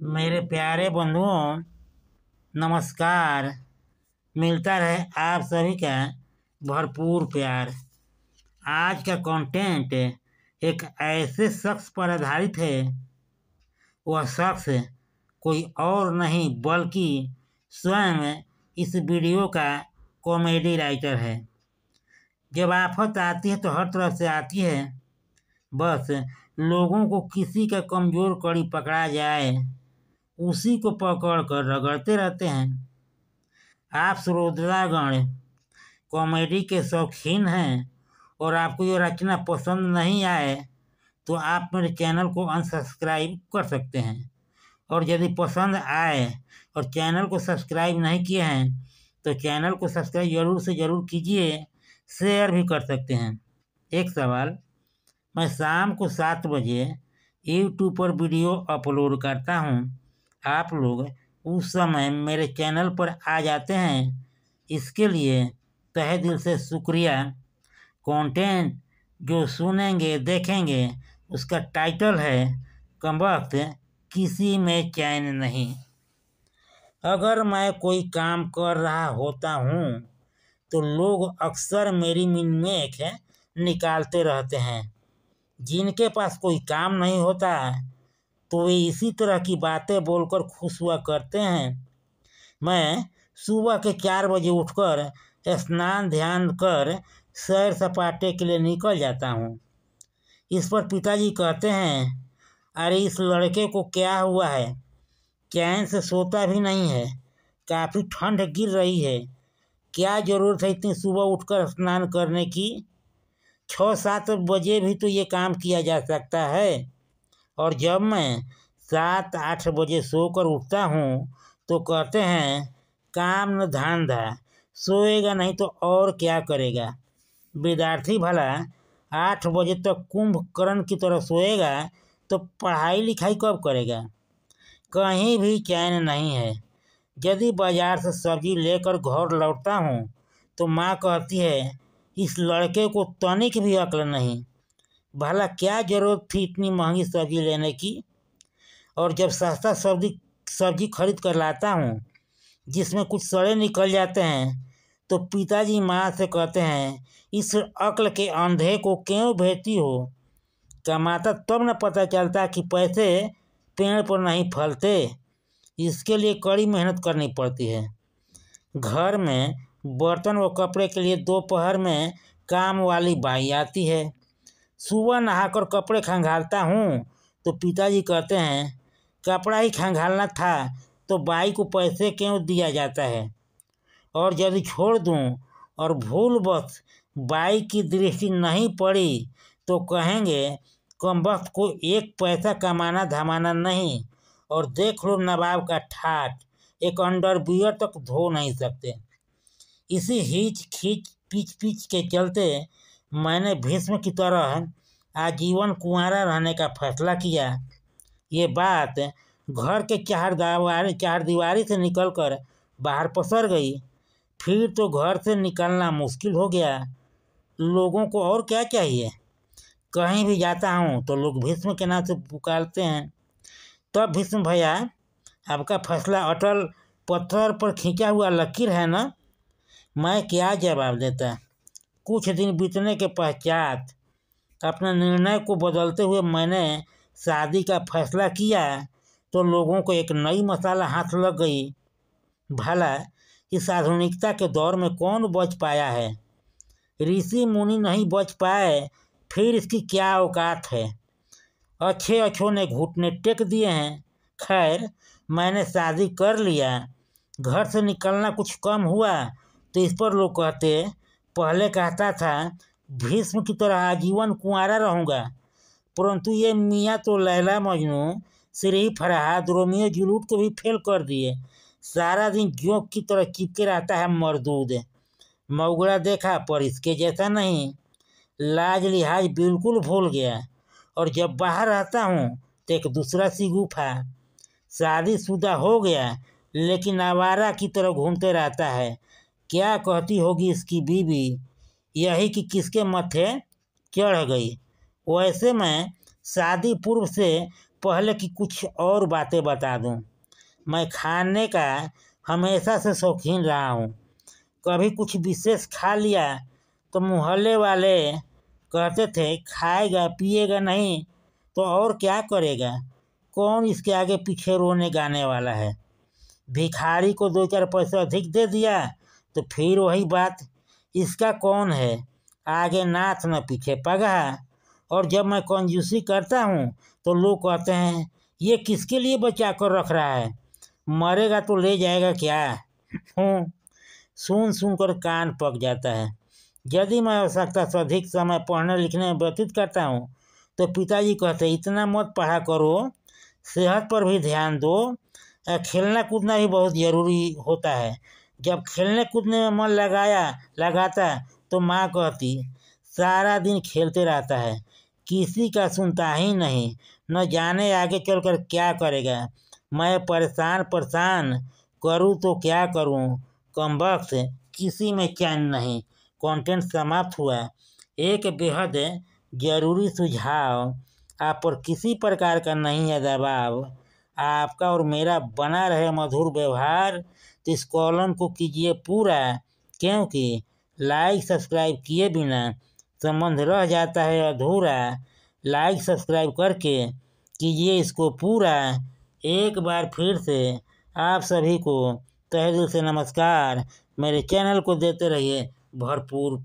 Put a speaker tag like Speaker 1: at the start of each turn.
Speaker 1: मेरे प्यारे बंधुओं, नमस्कार। मिलता रहे आप सभी का भरपूर प्यार। आज का कंटेंट एक ऐसे शख्स पर आधारित है। वह शख्स कोई और नहीं बल्कि स्वयं इस वीडियो का कॉमेडी राइटर है। जब आफत आती है तो हर तरफ से आती है। बस लोगों को किसी का कमजोर कड़ी पकड़ा जाए, उसी को पकड़ कर रगड़ते रहते हैं। आप श्रोतागण कॉमेडी के शौकीन हैं और आपको ये रचना पसंद नहीं आए तो आप मेरे चैनल को अनसब्सक्राइब कर सकते हैं, और यदि पसंद आए और चैनल को सब्सक्राइब नहीं किए हैं तो चैनल को सब्सक्राइब ज़रूर से ज़रूर कीजिए, शेयर भी कर सकते हैं। एक सवाल, मैं शाम को 7 बजे यूट्यूब पर वीडियो अपलोड करता हूँ। आप लोग उस समय मेरे चैनल पर आ जाते हैं, इसके लिए तहे दिल से शुक्रिया। कंटेंट जो सुनेंगे देखेंगे उसका टाइटल है कमबख्त किसी में चैन नहीं। अगर मैं कोई काम कर रहा होता हूँ तो लोग अक्सर मेरी मिनमेख निकालते रहते हैं। जिनके पास कोई काम नहीं होता तो वे इसी तरह की बातें बोलकर खुश हुआ करते हैं। मैं सुबह के 4 बजे उठकर स्नान ध्यान कर सैर सपाटे के लिए निकल जाता हूँ। इस पर पिताजी कहते हैं, अरे इस लड़के को क्या हुआ है, चैन से सोता भी नहीं है, काफ़ी ठंड गिर रही है, क्या ज़रूरत है इतनी सुबह उठकर स्नान करने की? 6-7 बजे भी तो ये काम किया जा सकता है। और जब मैं 7-8 बजे सोकर उठता हूँ तो कहते हैं काम न धंधा, सोएगा नहीं तो और क्या करेगा। विद्यार्थी भला 8 बजे तक कुंभकर्ण की तरह सोएगा तो पढ़ाई लिखाई कब करेगा। कहीं भी चैन नहीं है। यदि बाजार से सब्जी लेकर घर लौटता हूँ तो माँ कहती है, इस लड़के को तनिक भी अक्ल नहीं, भला क्या ज़रूरत थी इतनी महंगी सब्जी लेने की। और जब सस्ता सब्जी खरीद कर लाता हूँ जिसमें कुछ सड़े निकल जाते हैं तो पिताजी माँ से कहते हैं, इस अक्ल के अंधे को क्यों भेजती हो, कमाता तब न पता चलता कि पैसे पेड़ पर नहीं फलते, इसके लिए कड़ी मेहनत करनी पड़ती है। घर में बर्तन व कपड़े के लिए दोपहर में काम वाली बाई आती है। सुबह नहाकर कपड़े खंगालता हूँ तो पिताजी कहते हैं, कपड़ा ही खंगालना था तो बाई को पैसे क्यों दिया जाता है। और यदि छोड़ दूँ और भूलवश बाई की दृष्टि नहीं पड़ी तो कहेंगे कमबख्त को एक पैसा कमाना धमाना नहीं, और देख लो नवाब का ठाट, एक अंडरवियर तक धो नहीं सकते। इसी हीच खींच पीच के चलते मैंने भीष्म की तरह आजीवन कुंवारा रहने का फैसला किया। ये बात घर के चार दीवारी से निकलकर बाहर पसर गई। फिर तो घर से निकलना मुश्किल हो गया। लोगों को और क्या चाहिए। कहीं भी जाता हूँ तो लोग भीष्म के नाम से पुकारते हैं। तब भीष्म भैया, आपका फैसला अटल पत्थर पर खींचा हुआ लकीर है ना। मैं क्या जवाब देता। कुछ दिन बीतने के पश्चात अपने निर्णय को बदलते हुए मैंने शादी का फैसला किया तो लोगों को एक नई मसाला हाथ लग गई। भला इस आधुनिकता के दौर में कौन बच पाया है। ऋषि मुनि नहीं बच पाए, फिर इसकी क्या औकात है। अच्छे अच्छों ने घुटने टेक दिए हैं। खैर, मैंने शादी कर लिया। घर से निकलना कुछ कम हुआ तो इस पर लोग कहते, पहले कहता था भीष्म की तरह आजीवन कुंवारा रहूँगा, परंतु ये मियाँ तो लैला मजनू, श्री फरहाद, रोमियो जूलियट को भी फेल कर दिए। सारा दिन जोंक की तरह चिपके रहता है मरदूद। मौगड़ा देखा पर इसके जैसा नहीं। लाज लिहाज बिल्कुल भूल गया। और जब बाहर रहता हूँ तो एक दूसरा सिगुफा। शादीशुदा हो गया लेकिन आवारा की तरह घूमते रहता है। क्या कहती होगी इसकी बीवी, यही कि किसके मत्थे चढ़ गई। वैसे मैं शादी पूर्व से पहले की कुछ और बातें बता दूं। मैं खाने का हमेशा से शौकीन रहा हूँ। कभी कुछ विशेष खा लिया तो मोहल्ले वाले कहते थे खाएगा पिएगा नहीं तो और क्या करेगा, कौन इसके आगे पीछे रोने गाने वाला है। भिखारी को 2-4 पैसे अधिक दे दिया तो फिर वही बात, इसका कौन है, आगे नाथ न पीछे पगहा। और जब मैं कंजूसी करता हूँ तो लोग कहते हैं ये किसके लिए बचा कर रख रहा है, मरेगा तो ले जाएगा क्या। सुन सुनकर कान पक जाता है। यदि मैं आवश्यकता से अधिक समय पढ़ने लिखने में व्यतीत करता हूँ तो पिताजी कहते हैं इतना मत पढ़ा करो, सेहत पर भी ध्यान दो, खेलना कूदना भी बहुत ज़रूरी होता है। जब खेलने कूदने में मन लगाता तो माँ कहती सारा दिन खेलते रहता है, किसी का सुनता ही नहीं, न जाने आगे चलकर क्या करेगा। मैं परेशान करूँ तो क्या करूँ, कमबख्त किसी में चैन नहीं। कंटेंट समाप्त हुआ। एक बेहद ज़रूरी सुझाव, आप पर किसी प्रकार का नहीं है दबाव, आपका और मेरा बना रहे मधुर व्यवहार, तो इस कॉलम को कीजिए पूरा, क्योंकि लाइक सब्सक्राइब किए बिना संबंध रह जाता है अधूरा। लाइक सब्सक्राइब करके कीजिए इसको पूरा। एक बार फिर से आप सभी को तहे दिल से नमस्कार। मेरे चैनल को देते रहिए भरपूर